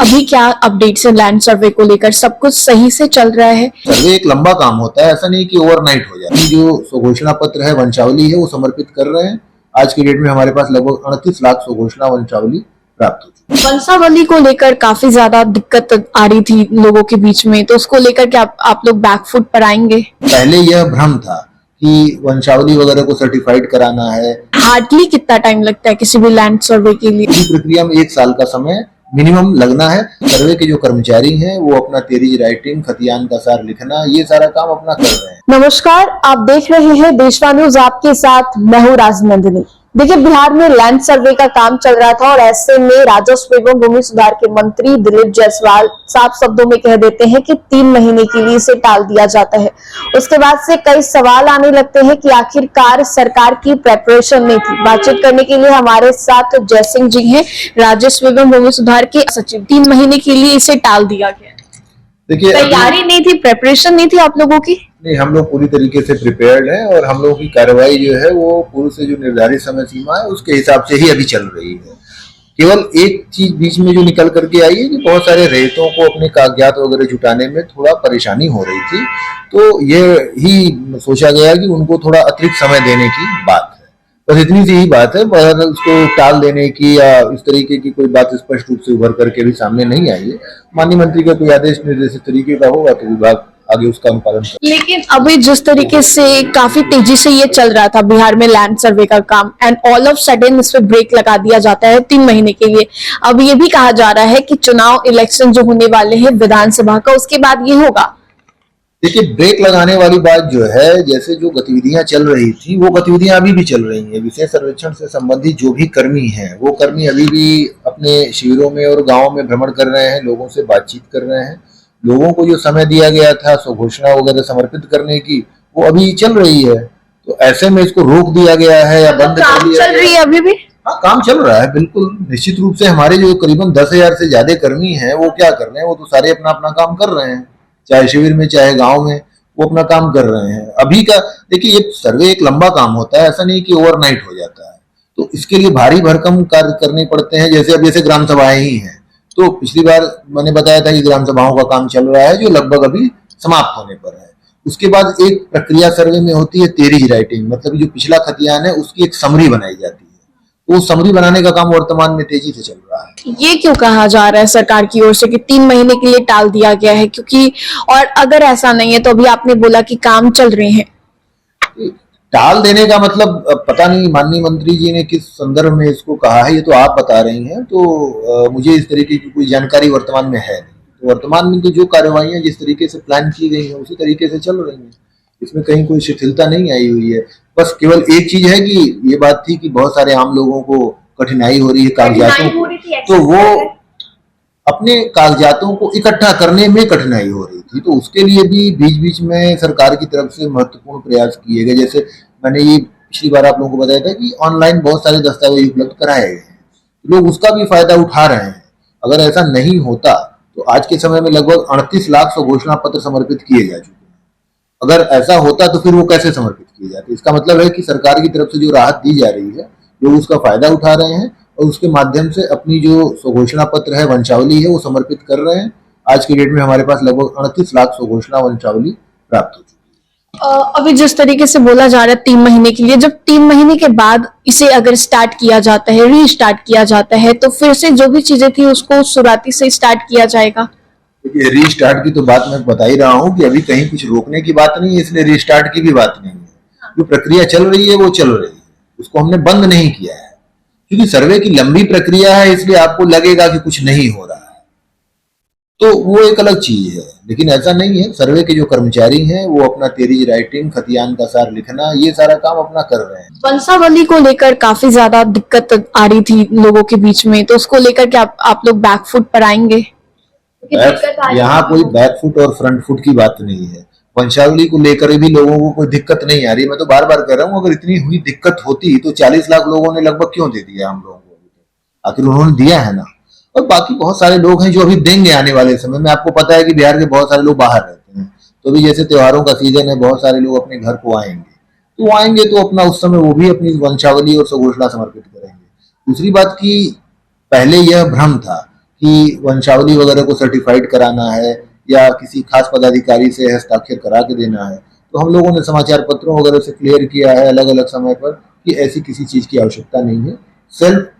अभी क्या अपडेट्स है लैंड सर्वे को लेकर? सब कुछ सही से चल रहा है? सर्वे एक लंबा काम होता है, ऐसा नहीं कि ओवरनाइट हो जाए। जो स्वघोषणा पत्र है, वंशावली है, वो समर्पित कर रहे हैं। आज की डेट में हमारे पास लगभग 38 लाख स्वघोषणा वंशावली प्राप्त हो चुकी है। वंशावली को लेकर काफी ज्यादा दिक्कत आ रही थी लोगों के बीच में, तो उसको लेकर क्या आप लोग बैकफुट पर आएंगे? पहले यह भ्रम था कि वंशावली वगैरह को सर्टिफाइड कराना है। हार्डली कितना टाइम लगता है किसी भी लैंड सर्वे के लिए? इस प्रक्रिया में 1 साल का समय मिनिमम लगना है। सर्वे के जो कर्मचारी हैं वो अपना तेरीज राइटिंग, खतियान का सार लिखना, ये सारा काम अपना कर रहे हैं। नमस्कार, आप देख रहे हैं देशवा न्यूज, आपके साथ मैं हूं राजनंदिनी। देखिए, बिहार में लैंड सर्वे का काम चल रहा था और ऐसे में राजस्व एवं भूमि सुधार के मंत्री दिलीप जायसवाल साफ शब्दों में कह देते हैं कि 3 महीने के लिए इसे टाल दिया जाता है। उसके बाद से कई सवाल आने लगते हैं कि आखिरकार सरकार की प्रेपरेशन नहीं थी। बातचीत करने के लिए हमारे साथ जयसिंह जी हैं, राजस्व एवं भूमि सुधार के सचिव। 3 महीने के लिए इसे टाल दिया गया। देखिए, तैयारी नहीं थी, प्रेपरेशन नहीं थी आप लोगों की? नहीं, हम लोग पूरी तरीके से प्रिपेयर्ड हैं और हम लोगों की कार्रवाई जो है वो पूर्व से जो निर्धारित समय सीमा है उसके हिसाब से ही अभी चल रही है। केवल एक चीज बीच में जो निकल करके आई है कि बहुत सारे रैयतों को अपने कागजात वगैरह जुटाने में थोड़ा परेशानी हो रही थी, तो ये ही सोचा गया कि उनको थोड़ा अतिरिक्त समय देने की बात है। बस इतनी सी ही बात है, उसको टाल देने की या इस तरीके की कोई बात स्पष्ट रूप से उभर करके भी सामने नहीं आई है। माननीय मंत्री का कोई आदेश निर्देशित तरीके का होगा तो विभाग आगे उसका अनुपालन कर। लेकिन अभी जिस तरीके से काफी तेजी से ये चल रहा था बिहार में लैंड सर्वे का काम, एंड ऑल ऑफ सडन इस पे ब्रेक लगा दिया जाता है 3 महीने के लिए। अब ये भी कहा जा रहा है कि चुनाव इलेक्शन जो होने वाले हैं विधानसभा का, उसके बाद ये होगा। देखिए, ब्रेक लगाने वाली बात जो है, जैसे जो गतिविधियां चल रही थी वो गतिविधियां अभी भी चल रही हैं। विशेष सर्वेक्षण से संबंधित जो भी कर्मी हैं वो कर्मी अभी भी अपने शिविरों में और गांवों में भ्रमण कर रहे हैं, लोगों से बातचीत कर रहे हैं। लोगों को जो समय दिया गया था स्वघोषणा वगैरह समर्पित करने की, वो अभी चल रही है। तो ऐसे में इसको रोक दिया गया है या बंद कर दिया चल रही है अभी भी? हाँ, काम चल रहा है बिल्कुल निश्चित रूप से। हमारे जो करीबन 10,000 से ज्यादा कर्मी हैं वो क्या कर रहे हैं, वो तो सारे अपना अपना काम कर रहे हैं, चाहे शिविर में चाहे गांव में, वो अपना काम कर रहे हैं। अभी का देखिए, ये सर्वे एक लंबा काम होता है, ऐसा नहीं कि ओवरनाइट हो जाता है। तो इसके लिए भारी भरकम कार्य करने पड़ते हैं। जैसे ग्राम सभाएं ही हैं, तो पिछली बार मैंने बताया था कि ग्राम सभाओं का काम चल रहा है जो लगभग अभी समाप्त होने पर है। उसके बाद एक प्रक्रिया सर्वे में होती है तेरीज राइटिंग, मतलब जो पिछला खतियान है उसकी एक समरी बनाई जाती है। तो समरी बनाने का काम वर्तमान में तेजी से चल रहा है। ये क्यों कहा जा रहा है सरकार की ओर से कि 3 महीने के लिए टाल दिया गया है? क्योंकि और अगर ऐसा नहीं है तो अभी आपने बोला कि काम चल रहे हैं। टाल देने का मतलब पता नहीं माननीय मंत्री जी ने किस संदर्भ में इसको कहा है, ये तो आप बता रही हैं। तो मुझे इस तरीके की कोई जानकारी वर्तमान में है नहीं। तो वर्तमान में तो जो कार्यवाहियां जिस तरीके से प्लान की गई हैं उसी तरीके से चल रही हैं। इसमें कहीं कोई शिथिलता नहीं आई हुई है। बस केवल एक चीज है कि ये बात थी कि बहुत सारे आम लोगों को कठिनाई हो रही है कागजातों को, तो वो अपने कागजातों को इकट्ठा करने में कठिनाई हो रही थी। तो उसके लिए भी बीच बीच में सरकार की तरफ से महत्वपूर्ण प्रयास किए गए। जैसे मैंने ये पिछली बार आप लोगों को बताया था कि ऑनलाइन बहुत सारे दस्तावेज उपलब्ध कराए गए हैं, लोग उसका भी फायदा उठा रहे हैं। अगर ऐसा नहीं होता तो आज के समय में लगभग 38 लाख स्वघोषणा पत्र समर्पित किए जा चुके हैं। अगर ऐसा होता तो फिर वो कैसे समर्पित किए जाते? इसका मतलब है कि सरकार की तरफ से जो राहत दी जा रही है, लोग उसका फायदा उठा रहे हैं और उसके माध्यम से अपनी जो स्वघोषणा पत्र है, वंशावली है, वो समर्पित कर रहे हैं। आज की डेट में हमारे पास लगभग 38 लाख स्वघोषणा वंशावली प्राप्त हो चुकी है। अभी जिस तरीके से बोला जा रहा है 3 महीने के लिए, जब 3 महीने के बाद इसे अगर स्टार्ट किया जाता है, रीस्टार्ट किया जाता है, तो फिर से जो भी चीजें थी उसको शुरुआती से स्टार्ट किया जाएगा। देखिए, रीस्टार्ट की तो बात मैं बता ही रहा हूँ कि अभी कहीं कुछ रोकने की बात नहीं है, इसलिए रीस्टार्ट की भी बात नहीं है। जो प्रक्रिया चल रही है वो चल रही है, उसको हमने बंद नहीं किया है। क्योंकि सर्वे की लंबी प्रक्रिया है, इसलिए आपको लगेगा कि कुछ नहीं हो रहा है, तो वो एक अलग चीज है। लेकिन ऐसा नहीं है। सर्वे के जो कर्मचारी हैं वो अपना तेरीज राइटिंग, खतियान का सार लिखना, ये सारा काम अपना कर रहे हैं। वंशावली को लेकर काफी ज्यादा दिक्कत आ रही थी लोगों के बीच में, तो उसको लेकर क्या आप लोग बैकफुट पर आएंगे? यहाँ कोई बैकफुट और फ्रंट फुट की बात नहीं है। वंशावली को लेकर भी लोगों को कोई दिक्कत नहीं आ रही। मैं तो बार बार कह रहा हूँ, अगर इतनी हुई दिक्कत होती तो 40 लाख लोगों ने लगभग क्यों दे दिया हम लोगों को? आखिर उन्होंने दिया है ना। और बाकी बहुत सारे लोग हैं जो अभी देंगे आने वाले समय में। आपको पता है कि बिहार के बहुत सारे लोग बाहर रहते हैं, तो भी जैसे त्योहारों का सीजन है, बहुत सारे लोग अपने घर को आएंगे, तो वो आएंगे तो अपना उस समय वो भी अपनी वंशावली और स्वघोषणा समर्पित करेंगे। दूसरी बात की पहले यह भ्रम था कि वंशावली वगैरह को सर्टिफाइड कराना है या किसी खास पदाधिकारी से हस्ताक्षर करा के देना है, तो हम लोगों ने समाचार पत्रों वगैरह से क्लियर किया है अलग अलग समय पर कि ऐसी किसी चीज की आवश्यकता नहीं है। सेल्फ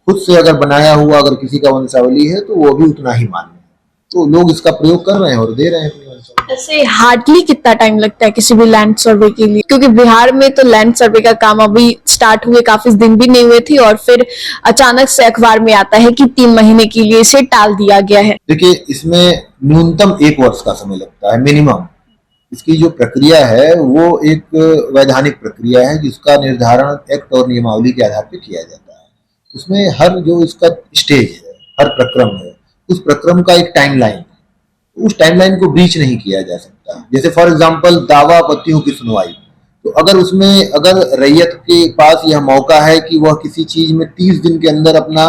खुद से अगर बनाया हुआ अगर किसी का वंशावली है तो वो भी उतना ही मान्य है। तो लोग इसका प्रयोग कर रहे हैं और दे रहे हैं अपनी वंशावली। ऐसे हार्डली कितना टाइम लगता है किसी भी लैंड सर्वे के लिए, क्योंकि बिहार में तो लैंड सर्वे का काम अभी स्टार्ट हुए काफी दिन भी नहीं हुए थे और फिर अचानक से अखबार में आता है कि 3 महीने के लिए इसे टाल दिया गया है। देखिए, इसमें न्यूनतम 1 वर्ष का समय लगता है मिनिमम। इसकी जो प्रक्रिया है वो एक वैधानिक प्रक्रिया है जिसका निर्धारण एक्ट और नियमावली के आधार पर किया जाता है। उसमें हर जो इसका स्टेज है, हर प्रक्रम है, उस प्रक्रम का एक टाइमलाइन है, उस टाइमलाइन को ब्रीच नहीं किया जा सकता। जैसे फॉर एग्जांपल दावा आपत्तियों की सुनवाई, तो अगर उसमें अगर रैयत के पास यह मौका है कि वह किसी चीज में 30 दिन के अंदर अपना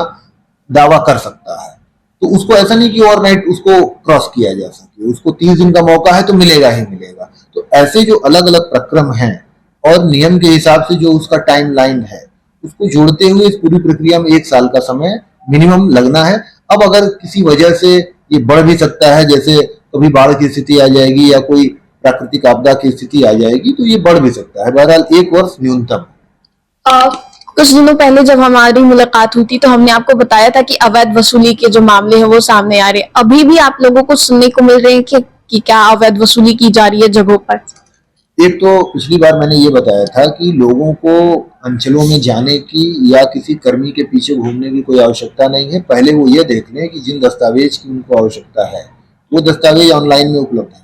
दावा कर सकता है, तो उसको ऐसा नहीं कि ओवरनाइट उसको क्रॉस किया जा सके, उसको 30 दिन का मौका है तो मिलेगा ही मिलेगा। तो ऐसे जो अलग अलग प्रक्रम हैं और नियम के हिसाब से जो उसका टाइम लाइन है, उसको जोड़ते हुए इस पूरी प्रक्रिया में 1 साल का समय मिनिमम लगना है। अब अगर किसी वजह से ये बढ़ भी सकता है, जैसे कभी बाढ़ की स्थिति आ जाएगी या कोई प्राकृतिक आपदा की स्थिति आ जाएगी, तो ये बढ़ भी सकता है। बहरहाल 1 वर्ष न्यूनतम। कुछ दिनों पहले जब हमारी मुलाकात हुई थी तो हमने आपको बताया था कि अवैध वसूली के जो मामले हैं वो सामने आ रहे हैं। अभी भी आप लोगों को सुनने को मिल रहे हैं कि क्या अवैध वसूली की जा रही है जगहों पर? एक तो पिछली बार मैंने ये बताया था कि लोगों को अंचलों में जाने की या किसी कर्मी के पीछे घूमने की कोई आवश्यकता नहीं है। पहले वो ये देख लें कि जिन दस्तावेज की उनको आवश्यकता है वो दस्तावेज ऑनलाइन में उपलब्ध है।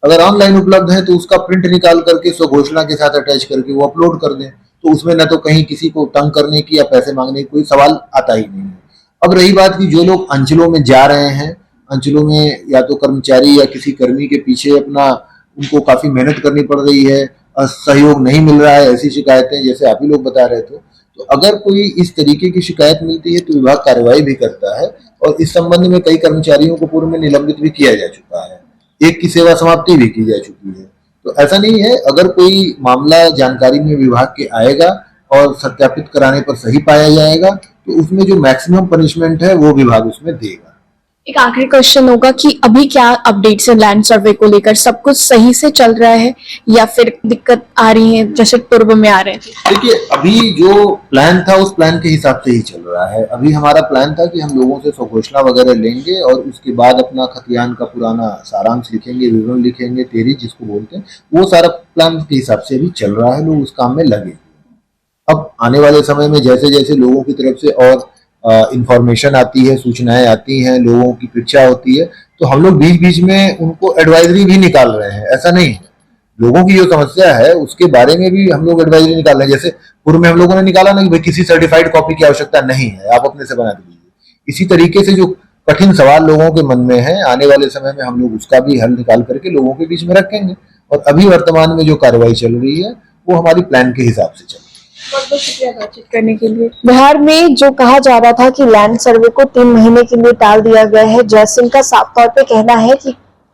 अगर ऑनलाइन उपलब्ध है तो उसका प्रिंट निकाल करके स्वघोषणा के साथ अटैच करके वो अपलोड कर दें, तो उसमें न तो कहीं किसी को तंग करने की या पैसे मांगने की कोई सवाल आता ही नहीं है। अब रही बात कि जो लोग अंचलों में जा रहे हैं, अंचलों में या तो कर्मचारी या किसी कर्मी के पीछे अपना उनको काफी मेहनत करनी पड़ रही है, सहयोग नहीं मिल रहा है, ऐसी शिकायतें जैसे आप ही लोग बता रहे थे, तो अगर कोई इस तरीके की शिकायत मिलती है तो विभाग कार्रवाई भी करता है और इस संबंध में कई कर्मचारियों को पूर्व में निलंबित भी किया जा चुका है, एक की सेवा समाप्ति भी की जा चुकी है। तो ऐसा नहीं है, अगर कोई मामला जानकारी में विभाग के आएगा और सत्यापित कराने पर सही पाया जाएगा तो उसमें जो मैक्सिमम पनिशमेंट है वो विभाग उसमें देगा। एक आखिरी क्वेश्चन होगा कि अभी क्या अपडेट्स है लैंड सर्वे को लेकर? सब कुछ सही से चल रहा है या फिर दिक्कत आ रही है जैसे पूर्व में आ रहे थे? देखिए, अभी जो प्लान था उस प्लान के हिसाब से ही चल रहा है। अभी हमारा प्लान था कि हम लोगों से स्वघोषणा वगैरह लेंगे और उसके बाद अपना खतियान का पुराना सारांश लिखेंगे, विवरण लिखेंगे, तेरी जिसको बोलते हैं, वो सारा प्लान के हिसाब से अभी चल रहा है। लोग उस काम में लगे। अब आने वाले समय में जैसे जैसे लोगों की तरफ से और इंफॉर्मेशन आती है, सूचनाएं आती हैं, लोगों की परीक्षा होती है, तो हम लोग बीच बीच में उनको एडवाइजरी भी निकाल रहे हैं। ऐसा नहीं है, लोगों की जो समस्या है उसके बारे में भी हम लोग एडवाइजरी निकाल रहे हैं। जैसे पूर्व में हम लोगों ने निकाला ना कि भाई किसी सर्टिफाइड कॉपी की आवश्यकता नहीं है, आप अपने से बना दीजिए। इसी तरीके से जो कठिन सवाल लोगों के मन में है, आने वाले समय में हम लोग उसका भी हल निकाल करके लोगों के बीच में रखेंगे। और अभी वर्तमान में जो कार्रवाई चल रही है वो हमारी प्लान के हिसाब से चल रही है। बहुत बहुत शुक्रिया बातचीत करने के लिए। बिहार में जो कहा जा रहा था कि लैंड सर्वे को 3 महीने के लिए टाल दिया गया है, जयसिंह का साफ तौर पे कहना है कि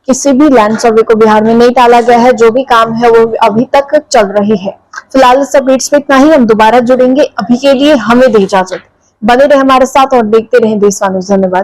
किसी भी लैंड सर्वे को बिहार में नहीं टाला गया है। जो भी काम है वो अभी तक चल रही है। फिलहाल इस अपडेट्स में इतना ही। हम दोबारा जुड़ेंगे। अभी के लिए हमें दे इजाजत। बने रहे हमारे साथ और देखते रहे देशवान न्यूज़। धन्यवाद।